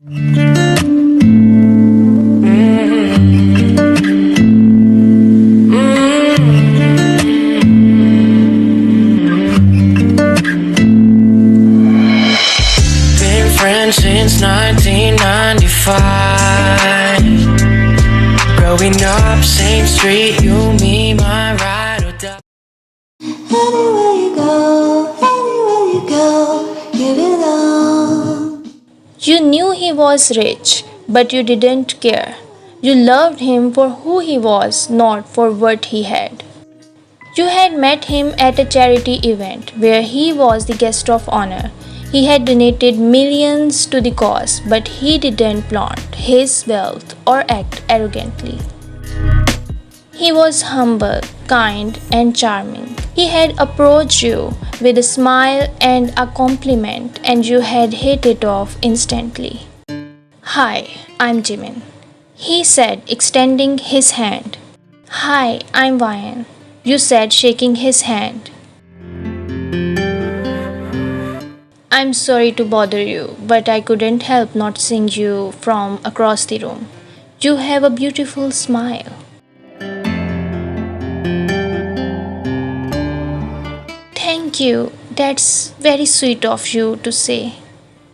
Been friends since 1995. Growing up, same street, you, me, my ride or die. Anywhere you go, you belong. You knew he was rich, but you didn't care. You loved him for who he was, not for what he had. You had met him at a charity event where he was the guest of honor. He had donated millions to the cause, but he didn't flaunt his wealth or act arrogantly. He was humble, kind, and charming. He had approached you with a smile and a compliment, and you had hit it off instantly. Hi, I'm Jimin, he said, extending his hand. Hi, I'm YYZN, you said, shaking his hand. I'm sorry to bother you, but I couldn't help noticing you from across the room. You have a beautiful smile. Thank you. That's very sweet of you to say,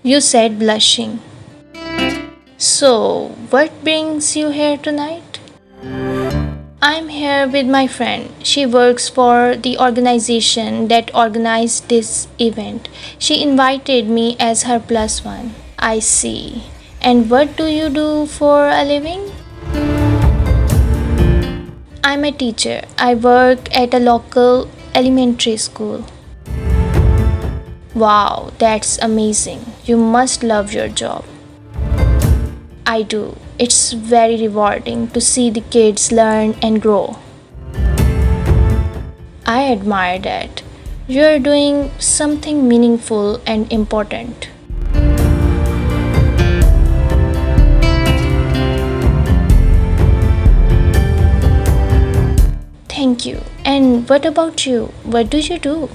you said, blushing. So, what brings you here tonight? I'm here with my friend. She works for the organization that organized this event. She invited me as her plus one. I see. And what do you do for a living? I'm a teacher. I work at a local elementary school. Wow, that's amazing. You must love your job. I do. It's very rewarding to see the kids learn and grow. I admire that. You're doing something meaningful and important. Thank you. And what about you? What do you do?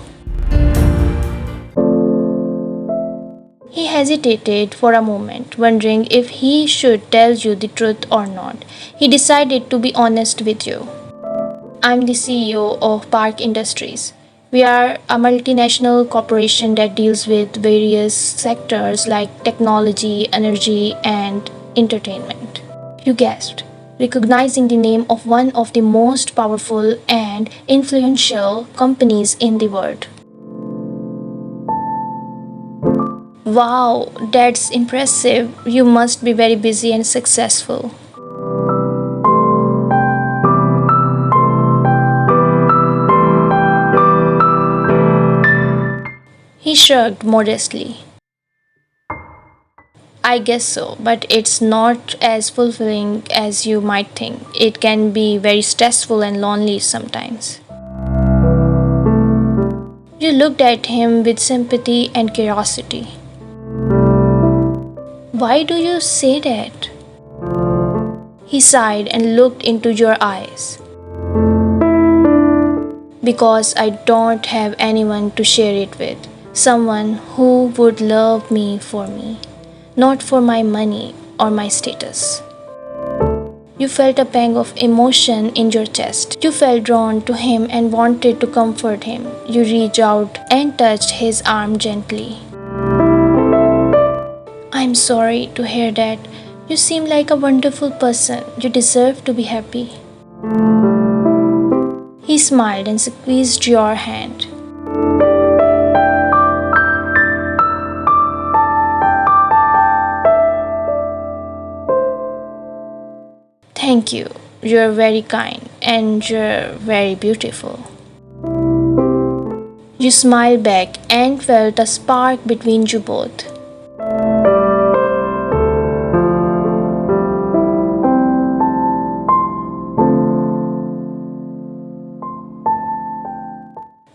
He hesitated for a moment, wondering if he should tell you the truth or not. He decided to be honest with you. I'm the CEO of Park Industries. We are a multinational corporation that deals with various sectors like technology, energy, and entertainment. You guessed, recognizing the name of one of the most powerful and influential companies in the world. Wow, that's impressive. You must be very busy and successful. He shrugged modestly. I guess so, but it's not as fulfilling as you might think. It can be very stressful and lonely sometimes. You looked at him with sympathy and curiosity. Why do you say that? He sighed and looked into your eyes. Because I don't have anyone to share it with. Someone who would love me for me, not for my money or my status. You felt a pang of emotion in your chest. You felt drawn to him and wanted to comfort him. You reached out and touched his arm gently. I'm sorry to hear that. You seem like a wonderful person. You deserve to be happy. He smiled and squeezed your hand. Thank you. You're very kind and you're very beautiful. You smiled back and felt a spark between you both.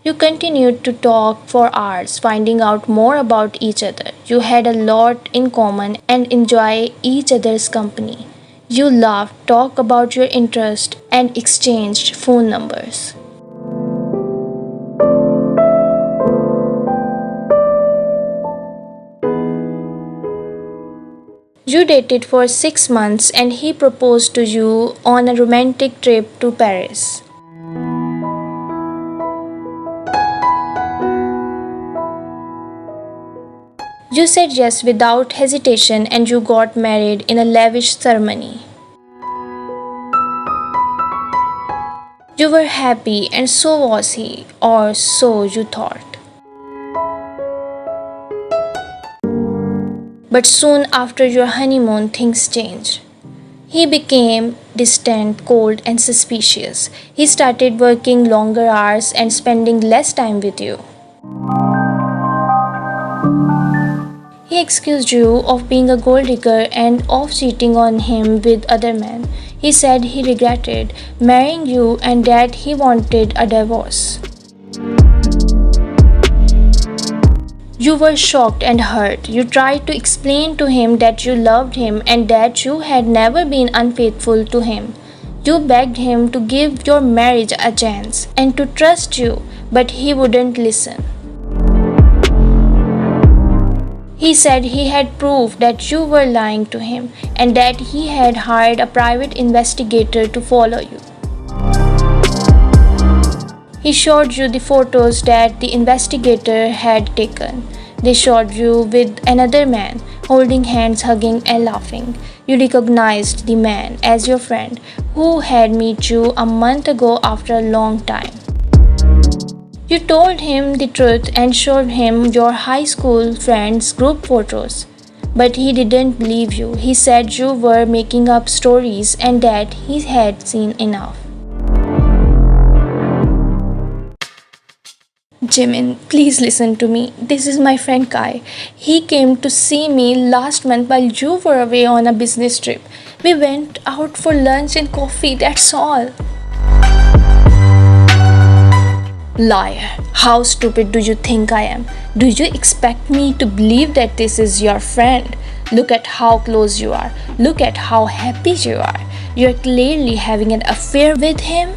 You continued to talk for hours, finding out more about each other. You had a lot in common and enjoy each other's company. You laughed, talked about your interest, and exchanged phone numbers. You dated for 6 months and he proposed to you on a romantic trip to Paris. You said yes without hesitation and you got married in a lavish ceremony. You were happy and so was he, or so you thought. But soon after your honeymoon, things changed. He became distant, cold, and suspicious. He started working longer hours and spending less time with you. He accused you of being a gold digger and of cheating on him with other men. He said he regretted marrying you and that he wanted a divorce. You were shocked and hurt. You tried to explain to him that you loved him and that you had never been unfaithful to him. You begged him to give your marriage a chance and to trust you, but he wouldn't listen. He said he had proof that you were lying to him and that he had hired a private investigator to follow you. He showed you the photos that the investigator had taken. They showed you with another man, holding hands, hugging and laughing. You recognized the man as your friend who had met you a month ago after a long time. You told him the truth and showed him your high school friends' group photos. But he didn't believe you. He said you were making up stories and that he had seen enough. Jimin, please listen to me. This is my friend Kai. He came to see me last month while you were away on a business trip. We went out for lunch and coffee, that's all. Liar. How stupid do you think I am? Do you expect me to believe that this is your friend? Look at how close you are. Look at how happy you are. You are clearly having an affair with him.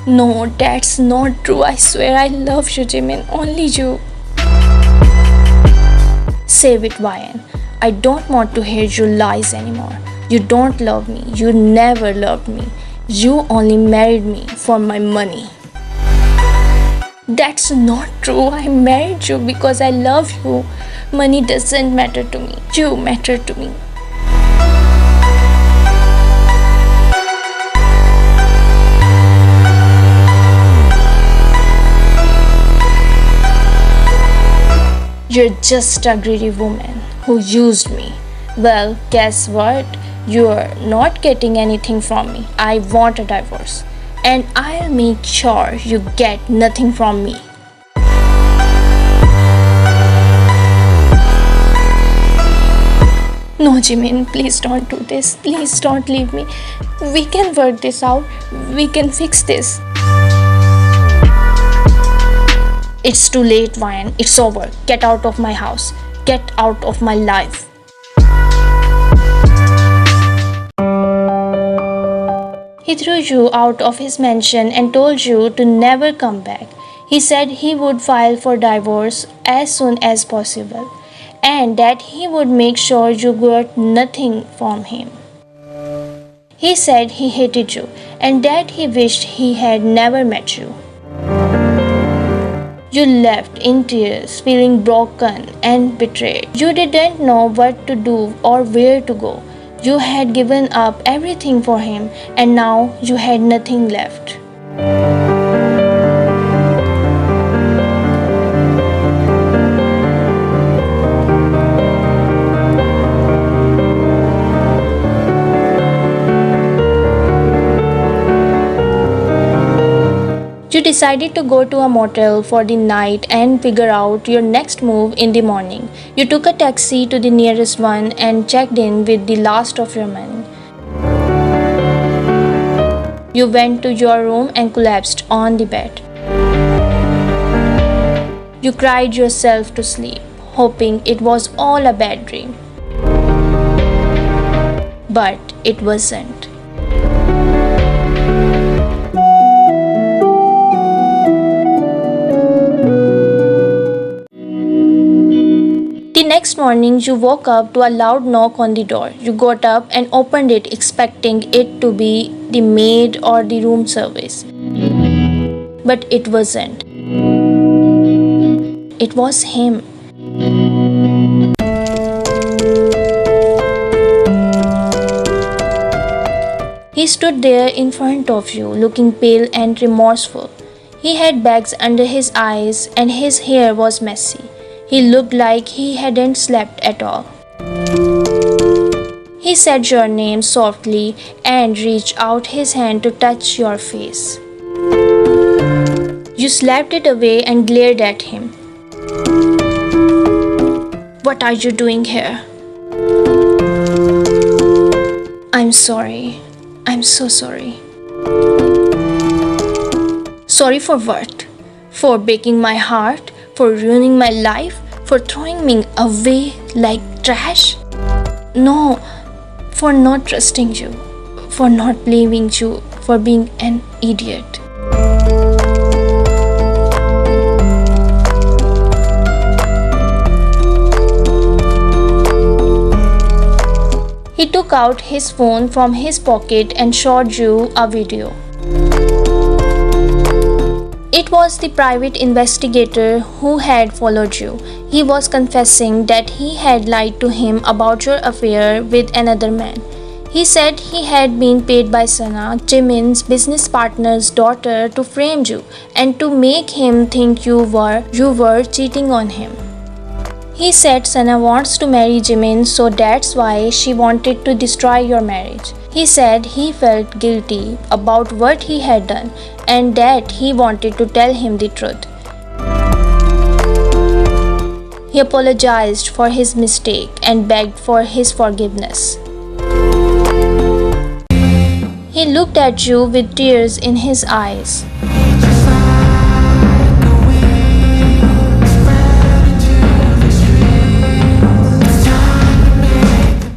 No, that's not true. I swear I love you, Jimin. Only you. Save it, YN. I don't want to hear your lies anymore. You don't love me. You never loved me. You only married me for my money. That's not true. I married you because I love you. Money doesn't matter to me. You matter to me. You're just a greedy woman who used me. Well, guess what? You're not getting anything from me. I want a divorce. And I'll make sure you get nothing from me. No, Jimin, please don't do this. Please don't leave me. We can work this out. We can fix this. It's too late, YN. It's over. Get out of my house. Get out of my life. He threw you out of his mansion and told you to never come back. He said he would file for divorce as soon as possible and that he would make sure you got nothing from him. He said he hated you and that he wished he had never met you. You left in tears, feeling broken and betrayed. You didn't know what to do or where to go. You had given up everything for him and now you had nothing left. You decided to go to a motel for the night and figure out your next move in the morning. You took a taxi to the nearest one and checked in with the last of your money. You went to your room and collapsed on the bed. You cried yourself to sleep, hoping it was all a bad dream. But it wasn't. The next morning, you woke up to a loud knock on the door. You got up and opened it, expecting it to be the maid or the room service. But it wasn't. It was him. He stood there in front of you, looking pale and remorseful. He had bags under his eyes and his hair was messy. He looked like he hadn't slept at all. He said your name softly and reached out his hand to touch your face. You slapped it away and glared at him. What are you doing here? I'm sorry. I'm so sorry. Sorry for what? For breaking my heart? For ruining my life? For throwing me away like trash? No, for not trusting you, for not believing you, for being an idiot. He took out his phone from his pocket and showed you a video. It was the private investigator who had followed you. He was confessing that he had lied to him about your affair with another man. He said he had been paid by Sana, Jimin's business partner's daughter, to frame you and to make him think you were cheating on him. He said Sana wants to marry Jimin, so that's why she wanted to destroy your marriage. He said he felt guilty about what he had done and that he wanted to tell him the truth. He apologized for his mistake and begged for his forgiveness. He looked at you with tears in his eyes.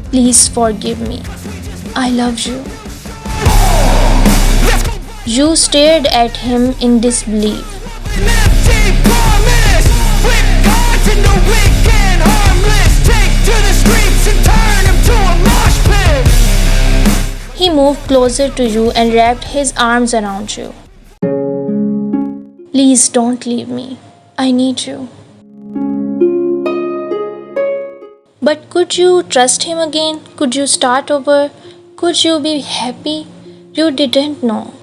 Please forgive me. I love you. You stared at him in disbelief. He moved closer to you and wrapped his arms around you. Please don't leave me. I need you. But could you trust him again? Could you start over? Could you be happy? You didn't know.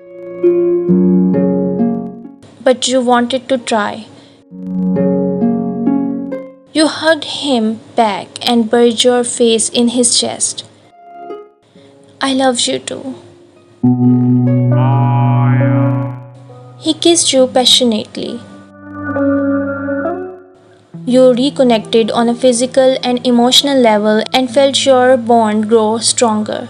But you wanted to try. You hugged him back and buried your face in his chest. I love you too. He kissed you passionately. You reconnected on a physical and emotional level and felt your bond grow stronger.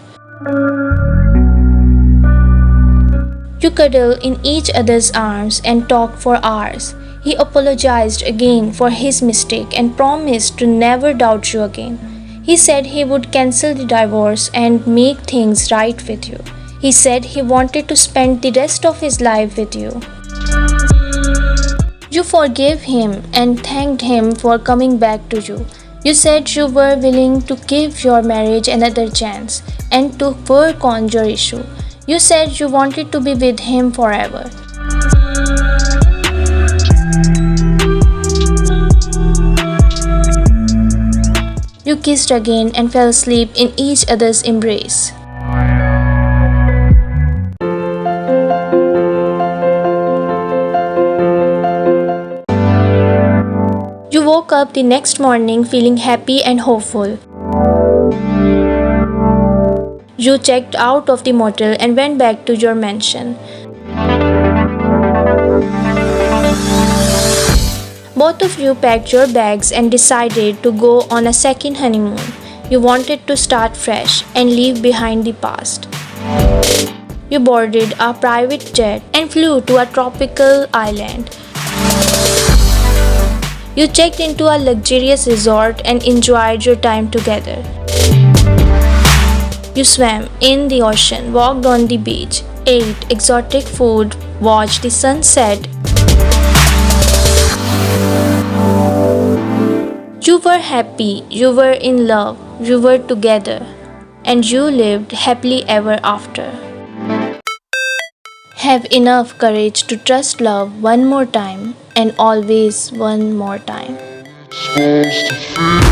You cuddled in each other's arms and talked for hours. He apologized again for his mistake and promised to never doubt you again. He said he would cancel the divorce and make things right with you. He said he wanted to spend the rest of his life with you. You forgave him and thanked him for coming back to you. You said you were willing to give your marriage another chance and to work on your issue. You said you wanted to be with him forever. You kissed again and fell asleep in each other's embrace. You woke up the next morning feeling happy and hopeful. You checked out of the motel and went back to your mansion. Both of you packed your bags and decided to go on a second honeymoon. You wanted to start fresh and leave behind the past. You boarded a private jet and flew to a tropical island. You checked into a luxurious resort and enjoyed your time together. You swam in the ocean, walked on the beach, ate exotic food, watched the sunset. You were were happy, you were in love, you were together, and you lived happily ever after. Have enough courage to trust love one more time and always one more time. Supposed to feel